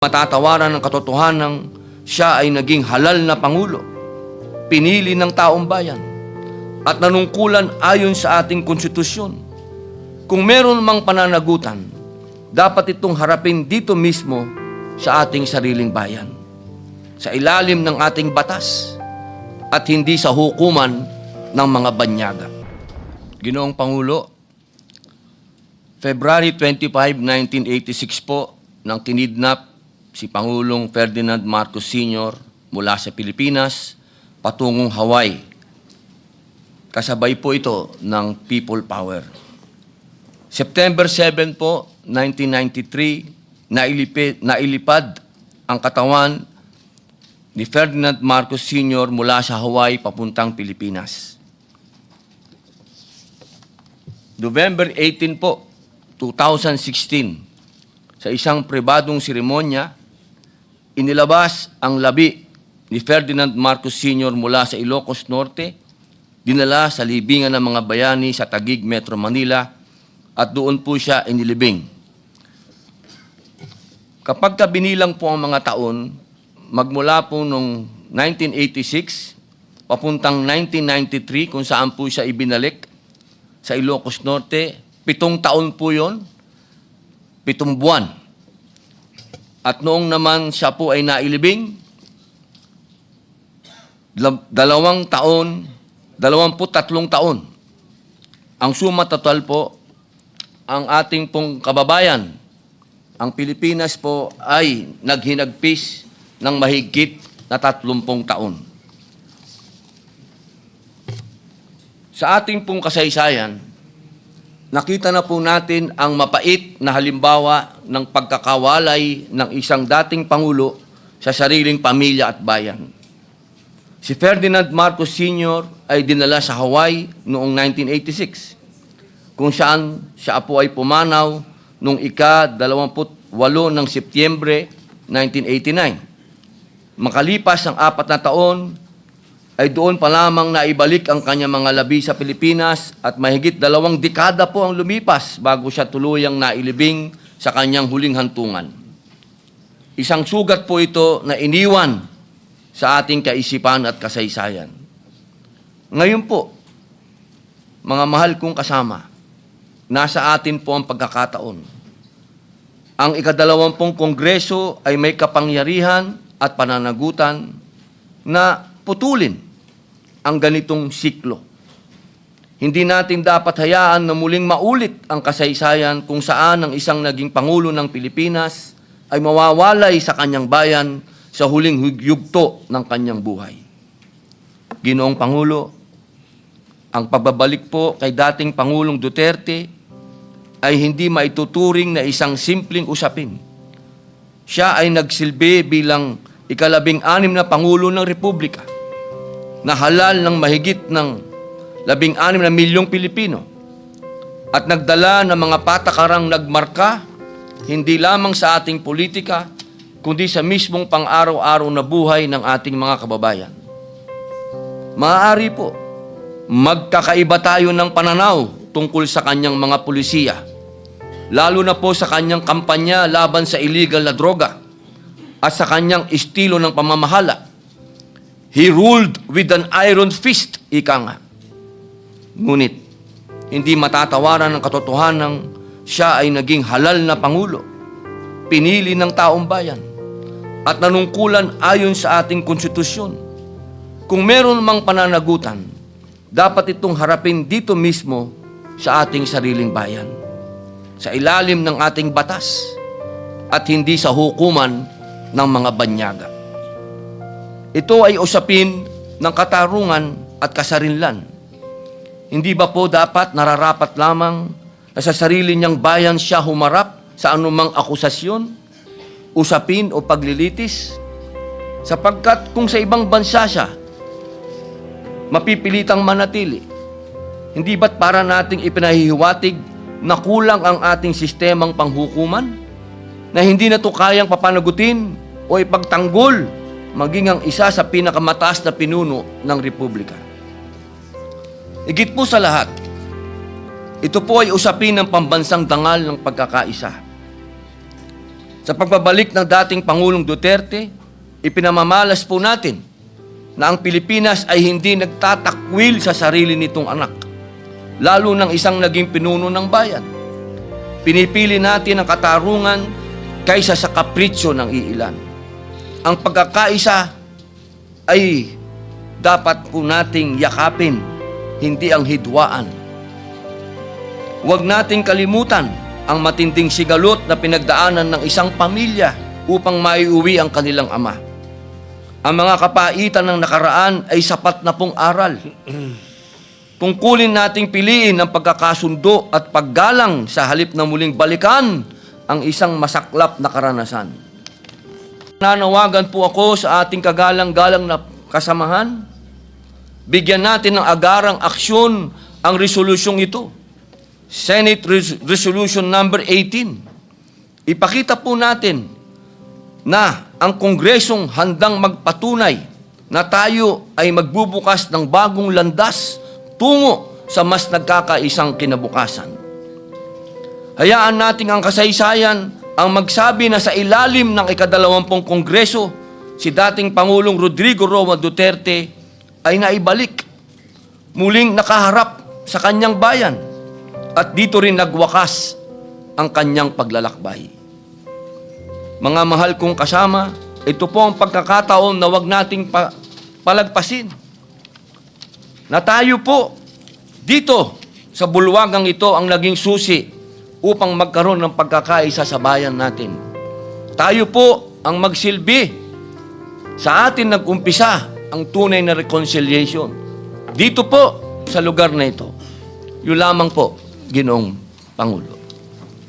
Matatawaran ng katotohanan siya ay naging halal na Pangulo, pinili ng taong bayan, at nanungkulan ayon sa ating konstitusyon. Kung meron mang pananagutan, dapat itong harapin dito mismo sa ating sariling bayan, sa ilalim ng ating batas, at hindi sa hukuman ng mga banyaga. Ginoong Pangulo, February 25, 1986 po, nang kinidnap si Pangulong Ferdinand Marcos Sr. mula sa Pilipinas patungong Hawaii. Kasabay po ito ng People Power. September 7 po, 1993, nailipad ang katawan ni Ferdinand Marcos Sr. mula sa Hawaii papuntang Pilipinas. November 18 po, 2016, sa isang pribadong seremonya, inilabas ang labi ni Ferdinand Marcos Sr. mula sa Ilocos Norte, dinala sa libingan ng mga bayani sa Taguig, Metro Manila, at doon po siya inilibing. Kapag binilang po ang mga taon, magmula po noong 1986, papuntang 1993, kung saan po siya ibinalik sa Ilocos Norte, 7 taon po yon, 7 buwan. At noong naman siya po ay nailibing, 2 taon, 23 taon. Ang suma total po, ang ating pong kababayan, ang Pilipinas po ay naghinagpis ng mahigit na 30 taon. Sa ating pong kasaysayan, nakita na po natin ang mapait na halimbawa ng pagkakawalay ng isang dating Pangulo sa sariling pamilya at bayan. Si Ferdinand Marcos Sr. ay dinala sa Hawaii noong 1986, kung saan siya po ay pumanaw noong ika-28 ng Setyembre 1989. Makalipas ang 4 na taon, ay doon pa lamang naibalik ang kanyang mga labi sa Pilipinas at mahigit 2 dekada po ang lumipas bago siya tuluyang nailibing sa kanyang huling hantungan. Isang sugat po ito na iniwan sa ating kaisipan at kasaysayan. Ngayon po, mga mahal kong kasama, nasa atin po ang pagkakataon. Ang ika-20 Kongreso ay may kapangyarihan at pananagutan na putulin ang ganitong siklo. Hindi natin dapat hayaan na muling maulit ang kasaysayan kung saan ang isang naging Pangulo ng Pilipinas ay mawawalay sa kanyang bayan sa huling yugto ng kanyang buhay. Ginoong Pangulo, ang pagbabalik po kay dating Pangulong Duterte ay hindi maituturing na isang simpleng usapin. Siya ay nagsilbi bilang ika-16 na Pangulo ng Republika, na halal ng mahigit ng 16 na milyong Pilipino at nagdala ng mga patakarang nagmarka hindi lamang sa ating politika kundi sa mismong pang-araw-araw na buhay ng ating mga kababayan. Maaari po, magkakaiba tayo ng pananaw tungkol sa kanyang mga pulisiya, lalo na po sa kanyang kampanya laban sa illegal na droga at sa kanyang estilo ng pamamahala. He ruled with an iron fist, ika nga. Ngunit, hindi matatawaran ng katotohanan siya ay naging halal na Pangulo, pinili ng taong bayan, at nanungkulan ayon sa ating konstitusyon. Kung meron mang pananagutan, dapat itong harapin dito mismo sa ating sariling bayan, sa ilalim ng ating batas, at hindi sa hukuman ng mga banyaga. Ito ay usapin ng katarungan at kasarinlan. Hindi ba po dapat nararapat lamang na sa sarili niyang bayan siya humarap sa anumang akusasyon, usapin o paglilitis? Sapagkat kung sa ibang bansa siya mapipilitang manatili, hindi ba't para nating ipinahihiwatig na kulang ang ating sistemang panghukuman, na hindi na ito kayang papanagutin o ipagtanggol maging ang isa sa pinakamataas na pinuno ng Republika? Higit po sa lahat, ito po ay usapin ng pambansang dangal ng pagkakaisa. Sa pagbabalik ng dating Pangulong Duterte, ipinamamalas po natin na ang Pilipinas ay hindi nagtatakwil sa sarili nitong anak, lalo ng isang naging pinuno ng bayan. Pinipili natin ang katarungan kaysa sa kapritsyo ng iilan. Ang pagkakaisa ay dapat po nating yakapin, hindi ang hidwaan. Huwag nating kalimutan ang matinding sigalot na pinagdaanan ng isang pamilya upang maiuwi ang kanilang ama. Ang mga kapaitan ng nakaraan ay sapat na pong aral. Tungkulin nating piliin ang pagkakasundo at paggalang sa halip na muling balikan ang isang masaklap na karanasan. Nanawagan po ako sa ating kagalang-galang na kasamahan. Bigyan natin ng agarang aksyon ang resolusyong ito. Senate Resolution number 18. Ipakita po natin na ang Kongresong handang magpatunay na tayo ay magbubukas ng bagong landas tungo sa mas nagkakaisang kinabukasan. Hayaan natin ang kasaysayan ang magsabi na sa ilalim ng ika-20 Kongreso, si dating Pangulong Rodrigo Roa Duterte ay naibalik, muling nakaharap sa kanyang bayan, at dito rin nagwakas ang kanyang paglalakbay. Mga mahal kong kasama, ito po ang pagkakataon na wag nating palagpasin na tayo po dito sa bulwagang ito ang naging susi upang magkaroon ng pagkakaisa sa bayan natin. Tayo po ang magsilbi. Sa atin nag-umpisa ang tunay na reconciliation. Dito po sa lugar na ito. Yun lamang po, Ginoong Pangulo.